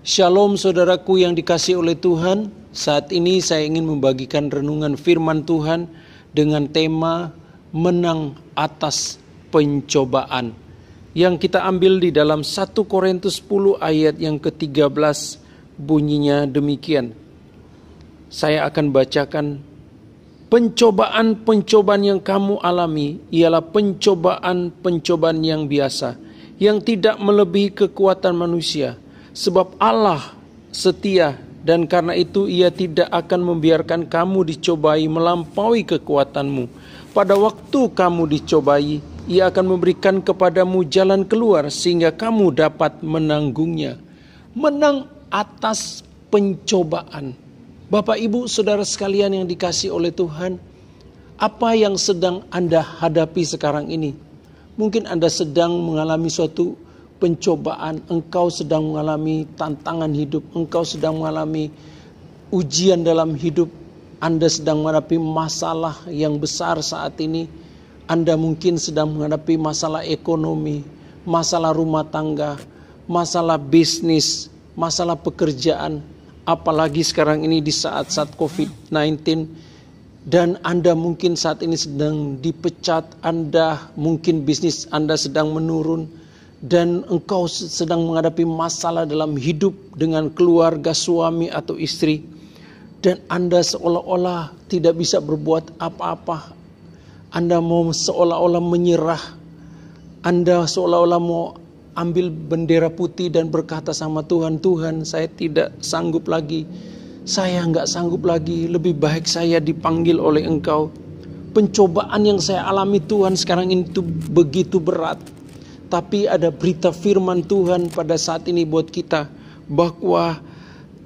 Shalom saudaraku yang dikasihi oleh Tuhan. Saat ini saya ingin membagikan renungan firman Tuhan dengan tema menang atas pencobaan. Yang kita ambil di dalam 1 Korintus 10 ayat yang ke-13 bunyinya demikian. Saya akan bacakan, pencobaan-pencobaan yang kamu alami ialah pencobaan-pencobaan yang biasa, yang tidak melebihi kekuatan manusia. Sebab Allah setia dan karena itu Ia tidak akan membiarkan kamu dicobai melampaui kekuatanmu. Pada waktu kamu dicobai, Ia akan memberikan kepadamu jalan keluar sehingga kamu dapat menanggungnya. Menang atas pencobaan. Bapak, Ibu, Saudara sekalian yang dikasihi oleh Tuhan, apa yang sedang Anda hadapi sekarang ini? Mungkin Anda sedang mengalami suatu pencobaan, engkau sedang mengalami tantangan hidup, engkau sedang mengalami ujian dalam hidup, Anda sedang menghadapi masalah yang besar saat ini. Anda mungkin sedang menghadapi masalah ekonomi, masalah rumah tangga, masalah bisnis, masalah pekerjaan, apalagi sekarang ini di saat-saat COVID-19. Dan Anda mungkin saat ini sedang dipecat, Anda mungkin bisnis Anda sedang menurun, dan engkau sedang menghadapi masalah dalam hidup dengan keluarga, suami atau istri, dan Anda seolah-olah tidak bisa berbuat apa-apa. Anda mau seolah-olah menyerah. Anda seolah-olah mau ambil bendera putih dan berkata sama Tuhan, Tuhan, saya tidak sanggup lagi. Saya nggak sanggup lagi. Lebih baik saya dipanggil oleh Engkau. Pencobaan yang saya alami Tuhan sekarang ini itu begitu berat. Tapi ada berita firman Tuhan pada saat ini buat kita, bahwa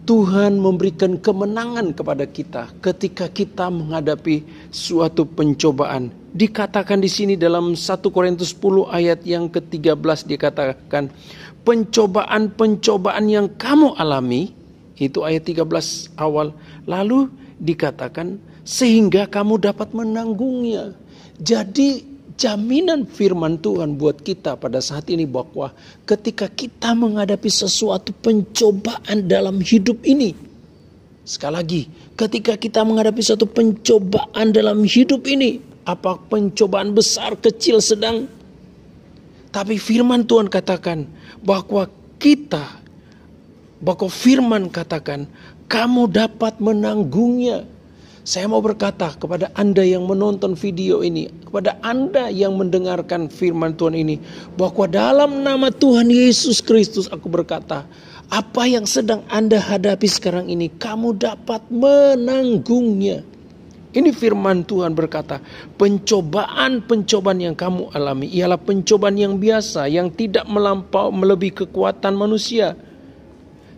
Tuhan memberikan kemenangan kepada kita ketika kita menghadapi suatu pencobaan. Dikatakan di sini dalam 1 Korintus 10 ayat yang ke-13 dikatakan, pencobaan-pencobaan yang kamu alami, itu ayat 13 awal. Lalu dikatakan sehingga kamu dapat menanggungnya. Jadi jaminan firman Tuhan buat kita pada saat ini bahwa ketika kita menghadapi sesuatu pencobaan dalam hidup ini, sekali lagi, ketika kita menghadapi suatu pencobaan dalam hidup ini, apa pencobaan besar, kecil, sedang, tapi firman Tuhan katakan bahwa firman katakan kamu dapat menanggungnya. Saya mau berkata kepada Anda yang menonton video ini, kepada Anda yang mendengarkan firman Tuhan ini, bahwa dalam nama Tuhan Yesus Kristus aku berkata, apa yang sedang Anda hadapi sekarang ini, kamu dapat menanggungnya. Ini firman Tuhan berkata, pencobaan-pencobaan yang kamu alami ialah pencobaan yang biasa, yang tidak melebihi kekuatan manusia.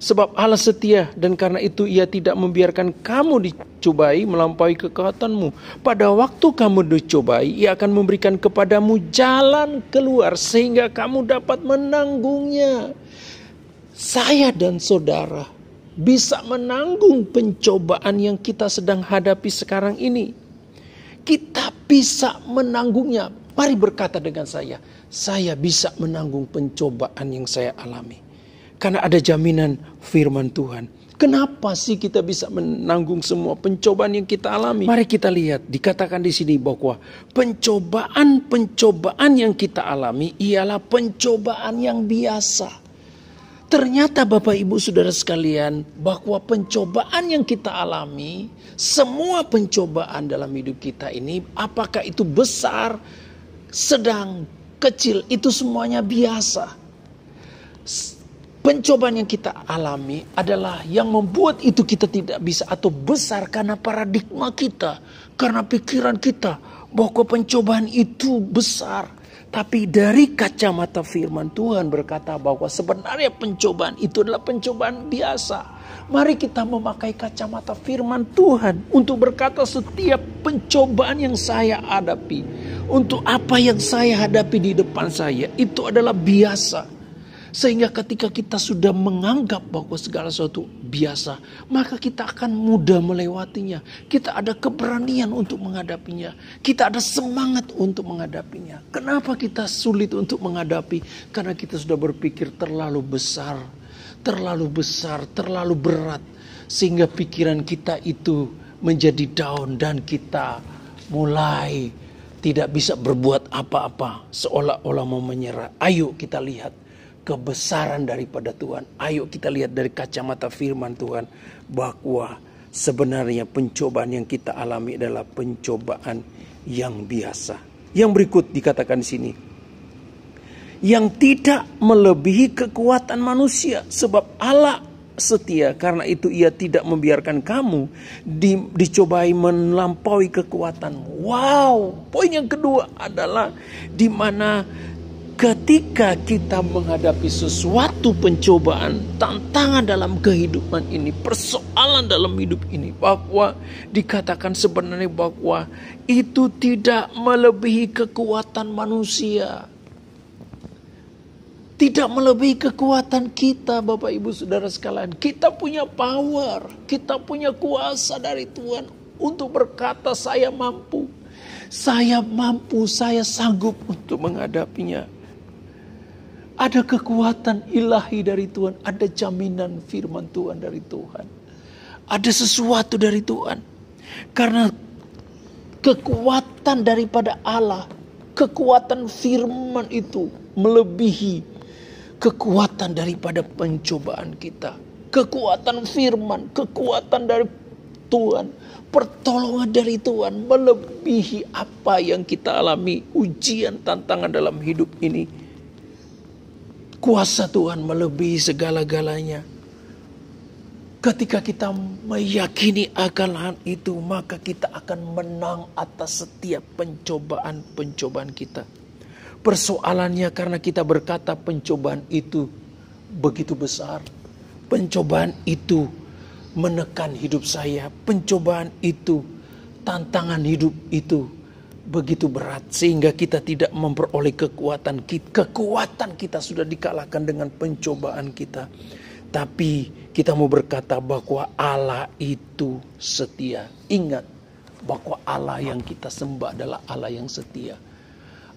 Sebab Allah setia dan karena itu Ia tidak membiarkan kamu dicobai melampaui kekuatanmu. Pada waktu kamu dicobai, Ia akan memberikan kepadamu jalan keluar sehingga kamu dapat menanggungnya. Saya dan saudara bisa menanggung pencobaan yang kita sedang hadapi sekarang ini. Kita bisa menanggungnya. Mari berkata dengan saya bisa menanggung pencobaan yang saya alami. Karena ada jaminan firman Tuhan. Kenapa sih kita bisa menanggung semua pencobaan yang kita alami? Mari kita lihat, dikatakan di sini bahwa pencobaan-pencobaan yang kita alami ialah pencobaan yang biasa. Ternyata Bapak Ibu Saudara sekalian, bahwa pencobaan yang kita alami, semua pencobaan dalam hidup kita ini, apakah itu besar, sedang, kecil, itu semuanya biasa. Pencobaan yang kita alami adalah yang membuat itu kita tidak bisa atau besar karena paradigma kita, karena pikiran kita bahwa pencobaan itu besar. Tapi dari kacamata firman Tuhan berkata bahwa sebenarnya pencobaan itu adalah pencobaan biasa. Mari kita memakai kacamata firman Tuhan untuk berkata setiap pencobaan yang saya hadapi, untuk apa yang saya hadapi di depan saya, itu adalah biasa. Sehingga ketika kita sudah menganggap bahwa segala sesuatu biasa, maka kita akan mudah melewatinya. Kita ada keberanian untuk menghadapinya. Kita ada semangat untuk menghadapinya. Kenapa kita sulit untuk menghadapi? Karena kita sudah berpikir terlalu besar, terlalu besar, terlalu berat, sehingga pikiran kita itu menjadi down dan kita mulai tidak bisa berbuat apa-apa, seolah-olah mau menyerah. Ayo kita lihat kebesaran daripada Tuhan. Ayo kita lihat dari kacamata firman Tuhan bahwa sebenarnya pencobaan yang kita alami adalah pencobaan yang biasa. Yang berikut dikatakan di sini, yang tidak melebihi kekuatan manusia, sebab Allah setia, karena itu Ia tidak membiarkan kamu dicobai melampaui kekuatanmu. Wow, poin yang kedua adalah di mana ketika kita menghadapi sesuatu pencobaan, tantangan dalam kehidupan ini, persoalan dalam hidup ini, bahwa dikatakan sebenarnya bahwa itu tidak melebihi kekuatan manusia. Tidak melebihi kekuatan kita, Bapak Ibu Saudara sekalian. Kita punya power, kita punya kuasa dari Tuhan untuk berkata saya mampu. Saya mampu, saya sanggup untuk menghadapinya. Ada kekuatan ilahi dari Tuhan, ada jaminan firman Tuhan dari Tuhan. Ada sesuatu dari Tuhan. Karena kekuatan daripada Allah, kekuatan firman itu melebihi kekuatan daripada pencobaan kita. Kekuatan firman, kekuatan dari Tuhan, pertolongan dari Tuhan melebihi apa yang kita alami, ujian, tantangan dalam hidup ini. Kuasa Tuhan melebihi segala-galanya. Ketika kita meyakini akan hal itu, maka kita akan menang atas setiap pencobaan-pencobaan kita. Persoalannya karena kita berkata pencobaan itu begitu besar. Pencobaan itu menekan hidup saya. Pencobaan itu, tantangan hidup itu begitu berat. Sehingga kita tidak memperoleh kekuatan. Kekuatan kita sudah dikalahkan dengan pencobaan kita. Tapi kita mau berkata bahwa Allah itu setia. Ingat bahwa Allah yang kita sembah adalah Allah yang setia.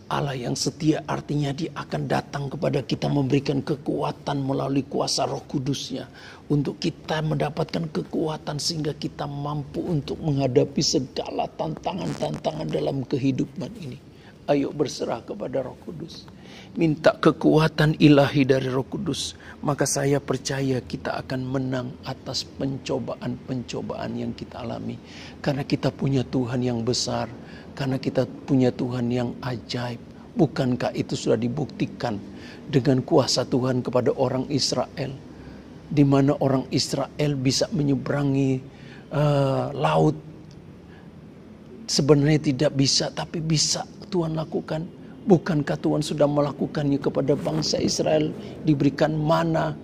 Allah yang setia artinya Dia akan datang kepada kita memberikan kekuatan melalui kuasa Roh Kudus-Nya. Untuk kita mendapatkan kekuatan sehingga kita mampu untuk menghadapi segala tantangan-tantangan dalam kehidupan ini. Ayo berserah kepada Roh Kudus. Minta kekuatan ilahi dari Roh Kudus. Maka saya percaya kita akan menang atas pencobaan-pencobaan yang kita alami. Karena kita punya Tuhan yang besar. Karena kita punya Tuhan yang ajaib. Bukankah itu sudah dibuktikan dengan kuasa Tuhan kepada orang Israel? Di mana orang Israel bisa menyeberangi laut. Sebenarnya tidak bisa, tapi bisa Tuhan lakukan. Bukankah Tuhan sudah melakukannya kepada bangsa Israel? Diberikan mana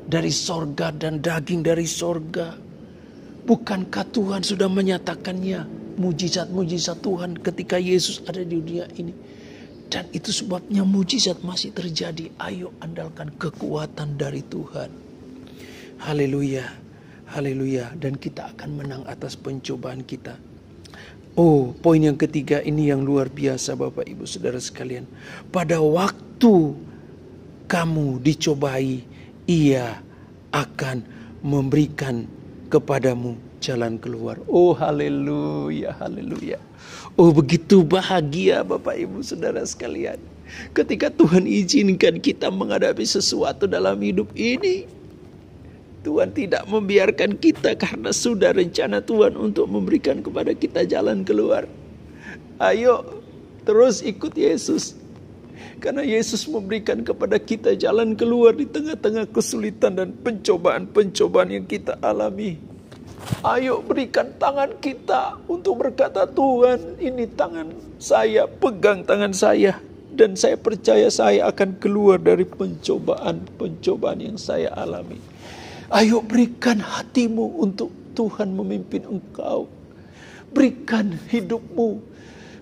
dari sorga dan daging dari sorga. Bukankah Tuhan sudah menyatakannya? Mujizat-mujizat Tuhan ketika Yesus ada di dunia ini. Dan itu sebabnya mujizat masih terjadi. Ayo andalkan kekuatan dari Tuhan. Haleluya. Haleluya. Dan kita akan menang atas pencobaan kita. Oh, poin yang ketiga ini yang luar biasa Bapak Ibu Saudara sekalian. Pada waktu kamu dicobai, Ia akan memberikan kepadamu jalan keluar. Oh haleluya, haleluya. Oh begitu bahagia Bapak Ibu Saudara sekalian. Ketika Tuhan izinkan kita menghadapi sesuatu dalam hidup ini. Tuhan tidak membiarkan kita karena sudah rencana Tuhan untuk memberikan kepada kita jalan keluar. Ayo terus ikut Yesus. Karena Yesus memberikan kepada kita jalan keluar di tengah-tengah kesulitan dan pencobaan-pencobaan yang kita alami. Ayo berikan tangan kita untuk berkata, Tuhan ini tangan saya, pegang tangan saya. Dan saya percaya saya akan keluar dari pencobaan-pencobaan yang saya alami. Ayo berikan hatimu untuk Tuhan memimpin engkau. Berikan hidupmu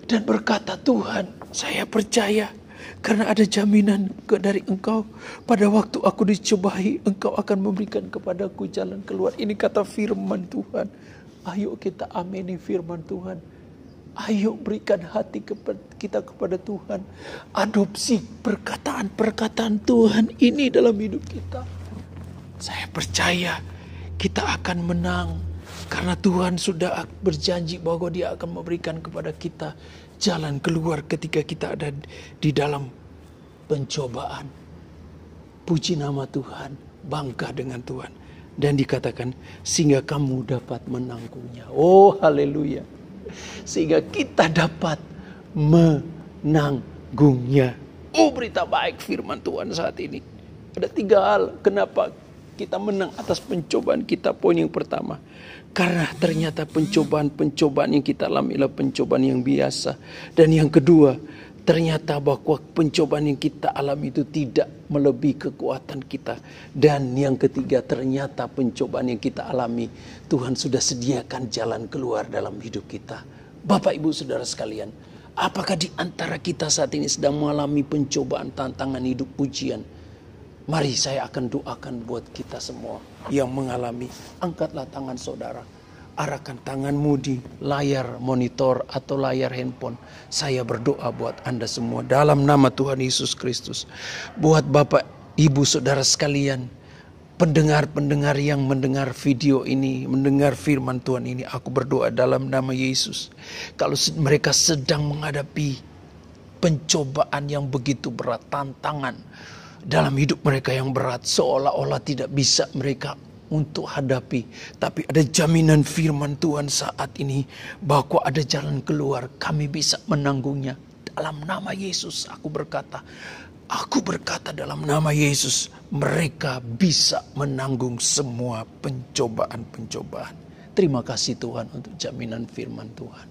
dan berkata, Tuhan saya percaya. Karena ada jaminan dari engkau. Pada waktu aku dicobai, engkau akan memberikan kepadaku jalan keluar. Ini kata firman Tuhan. Ayo kita ameni firman Tuhan. Ayo berikan hati kita kepada Tuhan. Adopsi perkataan-perkataan Tuhan ini dalam hidup kita. Saya percaya kita akan menang. Karena Tuhan sudah berjanji bahwa Dia akan memberikan kepada kita jalan keluar ketika kita ada di dalam pencobaan. Puji nama Tuhan, bangga dengan Tuhan. Dan dikatakan, sehingga kamu dapat menanggungnya. Oh haleluya. Sehingga kita dapat menanggungnya. Oh berita baik firman Tuhan saat ini. Ada 3 hal kenapa kita menang atas pencobaan kita. Poin yang pertama, karena ternyata pencobaan-pencobaan yang kita alami adalah pencobaan yang biasa. Dan yang kedua, ternyata bahwa pencobaan yang kita alami itu tidak melebihi kekuatan kita. Dan yang ketiga, ternyata pencobaan yang kita alami, Tuhan sudah sediakan jalan keluar dalam hidup kita. Bapak Ibu Saudara sekalian, apakah di antara kita saat ini sedang mengalami pencobaan, tantangan hidup, ujian? Mari saya akan doakan buat kita semua yang mengalami. Angkatlah tangan saudara. Arahkan tanganmu di layar monitor atau layar handphone. Saya berdoa buat Anda semua dalam nama Tuhan Yesus Kristus. Buat Bapak, Ibu, Saudara sekalian, pendengar-pendengar yang mendengar video ini, mendengar firman Tuhan ini, aku berdoa dalam nama Yesus. Kalau mereka sedang menghadapi pencobaan yang begitu berat, tantangan dalam hidup mereka yang berat, seolah-olah tidak bisa mereka untuk hadapi. Tapi ada jaminan firman Tuhan saat ini bahwa ada jalan keluar, kami bisa menanggungnya. Dalam nama Yesus aku berkata dalam nama Yesus, mereka bisa menanggung semua pencobaan-pencobaan. Terima kasih Tuhan untuk jaminan firman Tuhan.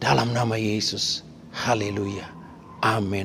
Dalam nama Yesus, haleluya, amin.